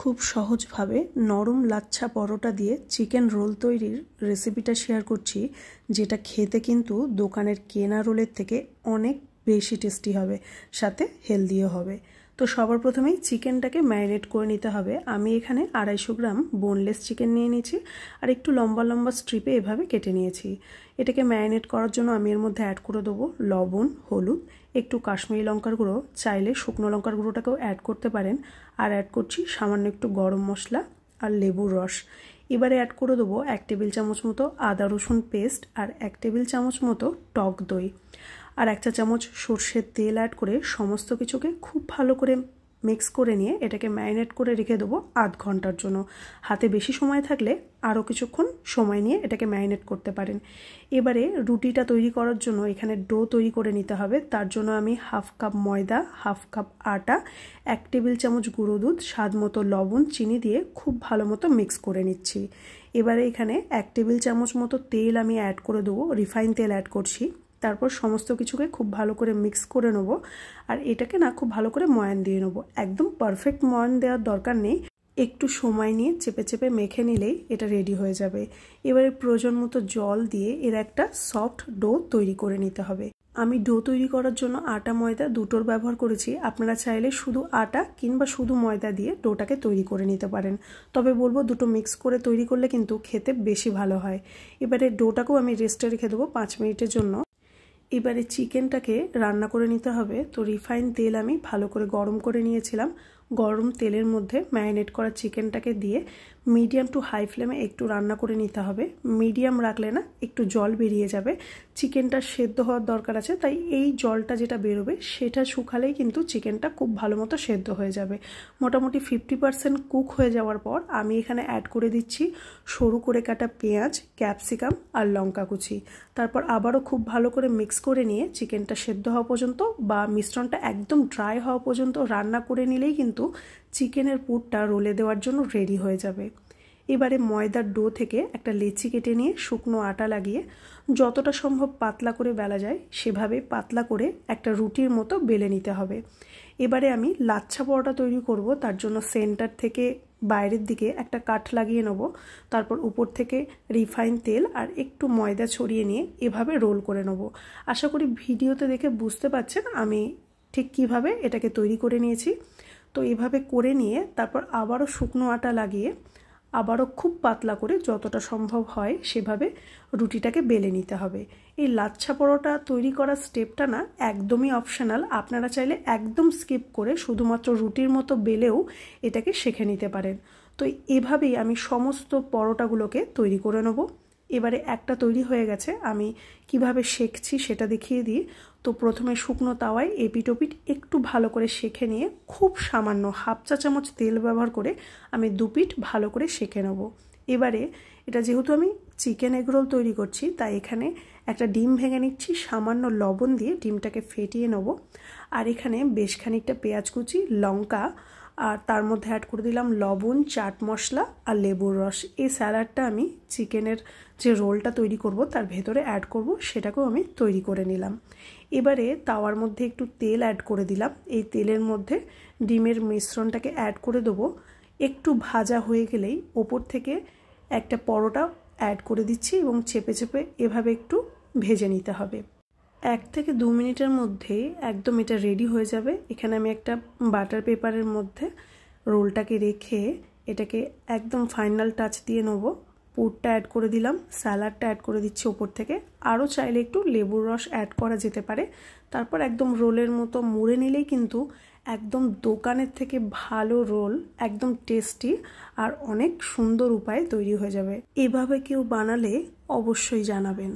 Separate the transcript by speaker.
Speaker 1: খুব সহজভাবে নরম লাচ্ছা পরোটা দিয়ে চিকেন রোল তৈরির রেসিপিটা শেয়ার করছি, যেটা খেতে কিন্তু দোকানের কেনা রোলের থেকে অনেক বেশি টেস্টি হবে, সাথে হেলদিও হবে। তো সবার প্রথমেই চিকেনটাকে ম্যারিনেট করে নিতে হবে। আমি এখানে 250 গ্রাম বোনলেস চিকেন নিয়ে নিয়েছি আর একটু লম্বা লম্বা স্ট্রিপে এভাবে কেটে নিয়েছি। এটাকে ম্যারিনেট করার জন্য আমি এর মধ্যে অ্যাড করে দেবো লবণ, হলুদ, একটু কাশ্মীরি লঙ্কার গুঁড়ো, চাইলে শুকনো লঙ্কার গুঁড়োটাকেও অ্যাড করতে পারেন, আর অ্যাড করছি সামান্য একটু গরম মশলা আর লেবুর রস। এবারে অ্যাড করে দেবো 1 টেবিল চামচ মতো আদা রসুন পেস্ট আর 1 টেবিল চামচ মতো টক দই আর 1 চা চামচ সর্ষের তেল অ্যাড করে সমস্ত কিছুকে খুব ভালো করে মিক্স করে নিয়ে এটাকে ম্যারিনেট করে রেখে দেবো আধ ঘন্টার জন্য। হাতে বেশি সময় থাকলে আরও কিছুক্ষণ সময় নিয়ে এটাকে ম্যারিনেট করতে পারেন। এবারে রুটিটা তৈরি করার জন্য এখানে ডো তৈরি করে নিতে হবে। তার জন্য আমি হাফ কাপ ময়দা, হাফ কাপ আটা, 1 টেবিল চামচ গুঁড়ো দুধ, স্বাদ মতো লবণ, চিনি দিয়ে খুব ভালো মতো মিক্স করে নিচ্ছি। এবারে এখানে 1 টেবিল চামচ মতো তেল আমি অ্যাড করে দেবো, রিফাইন তেল অ্যাড করছি। তারপর সমস্ত কিছুকে খুব ভালো করে মিক্স করে নেব আর এটাকে না খুব ভালো করে ময়ান দিয়ে নেব। একদম পারফেক্ট ময়ান দেওয়ার দরকার নেই, একটু সময় নিয়ে চেপে চেপে মেখে নিলেই এটা রেডি হয়ে যাবে। এবারে প্রয়োজন মতো জল দিয়ে এর একটা সফট ডো তৈরি করে নিতে হবে। আমি ডো তৈরি করার জন্য আটা ময়দা দুটোর ব্যবহার করেছি। আপনারা চাইলে শুধু আটা কিংবা শুধু ময়দা দিয়ে ডোটাকে তৈরি করে নিতে পারেন, তবে বলবো দুটো মিক্স করে তৈরি করলে কিন্তু খেতে বেশি ভালো হয়। এবারে ডোটাকেও আমি রেস্টে রেখে দেবো 5 মিনিটের জন্য। এবারে চিকেনটাকে রান্না করে নিতে হবে। তো রিফাইন তেল আমি ভালো করে গরম করে নিয়েছিলাম। গরম তেলের মধ্যে ম্যারিনেট করা চিকেনটাকে দিয়ে মিডিয়াম টু হাই ফ্লেমে একটু রান্না করে নিতে হবে। মিডিয়াম রাখলে না একটু জল বেরিয়ে যাবে, চিকেনটা সেদ্ধ হওয়ার দরকার আছে, তাই এই জলটা যেটা বেরোবে সেটা শুকালেই কিন্তু চিকেনটা খুব ভালো মতো সেদ্ধ হয়ে যাবে। মোটামুটি 50% কুক হয়ে যাওয়ার পর আমি এখানে অ্যাড করে দিচ্ছি সরু করে কাটা পেঁয়াজ, ক্যাপসিকাম আর লঙ্কা কুচি। তারপর আবারও খুব ভালো করে মিক্স করে নিয়ে চিকেনটা সেদ্ধ হওয়া পর্যন্ত বা মিশ্রণটা একদম ড্রাই হওয়া পর্যন্ত রান্না করে নিলেই কিন্তু চিকেনের পুরটা রোলে দেওয়ার জন্য রেডি হয়ে যাবে। এবারে ময়দার ডো থেকে একটা লেচি কেটে নিয়ে শুকনো আটা লাগিয়ে যতটা সম্ভব পাতলা করে বেলা যায় সেভাবে পাতলা করে একটা রুটির মতো বেলে নিতে হবে। এবারে আমি লাচ্ছা পরোটা তৈরি করব, তার জন্য সেন্টার থেকে বাইরের দিকে একটা কাঠ লাগিয়ে নেব। তারপর উপর থেকে রিফাইন তেল আর একটু ময়দা ছড়িয়ে নিয়ে এভাবে রোল করে নেব। আশা করি ভিডিওতে দেখে বুঝতে পারছেন আমি ঠিক কিভাবে এটাকে তৈরি করে নিয়েছি। তো এভাবে করে নিয়ে তারপর আবারও শুকনো আটা লাগিয়ে আবারও খুব পাতলা করে যতটা সম্ভব হয় সেভাবে রুটিটাকে বেলে নিতে হবে। এই লাচ্ছা পরোটা তৈরি করার স্টেপটা না একদমই অপশনাল, আপনারা চাইলে একদম স্কিপ করে শুধুমাত্র রুটির মতো বেলেও এটাকে শিখে নিতে পারেন। তো এভাবেই আমি সমস্ত পরোটাগুলোকে তৈরি করে নেব। এবারে একটা তৈরি হয়ে গেছে, আমি কিভাবে সেঁকছি সেটা দেখিয়ে দিই। তো প্রথমে শুকনো তাওয়ায় এপিট ওপিট একটু ভালো করে সেঁকে নিয়ে খুব সামান্য হাফ চা চামচ তেল ব্যবহার করে আমি 2 পিঠ ভালো করে সেঁকে নেব। এবারে এটা যেহেতু আমি চিকেন এগরোল তৈরি করছি, তাই এখানে একটা ডিম ভেঙে নিচ্ছি, সামান্য লবণ দিয়ে ডিমটাকে ফেটিয়ে নেব। আর এখানে বেশ খানিকটা পেঁয়াজ কুচি, লঙ্কা আর তার মধ্যে অ্যাড করে দিলাম লবণ, চাট মশলা আর লেবুর রস। এই স্যালাডটা আমি চিকেনের যে রোলটা তৈরি করব তার ভেতরে অ্যাড করব, সেটাকেও আমি তৈরি করে নিলাম। এবারে তাওয়ার মধ্যে একটু তেল অ্যাড করে দিলাম। এই তেলের মধ্যে ডিমের মিশ্রণটাকে অ্যাড করে দেবো। একটু ভাজা হয়ে গেলেই ওপর থেকে একটা পরোটা অ্যাড করে দিচ্ছি এবং চেপে চেপে এভাবে একটু ভেজে নিতে হবে। 1 থেকে 2 মিনিটের মধ্যেই একদম এটা রেডি হয়ে যাবে। এখানে আমি একটা বাটার পেপারের মধ্যে রোলটাকে রেখে এটাকে একদম ফাইনাল টাচ দিয়ে নেবো। পুরটা অ্যাড করে দিলাম, স্যালাডটা অ্যাড করে দিচ্ছি ওপর থেকে, আরও চাইলে একটু লেবুর রস অ্যাড করা যেতে পারে। তারপর একদম রোলের মতো মুড়ে নিলেই কিন্তু একদম দোকানের থেকে ভালো রোল, একদম টেস্টি আর অনেক সুন্দর উপায়ে তৈরি হয়ে যাবে। এভাবে কেউ বানালে অবশ্যই জানাবেন।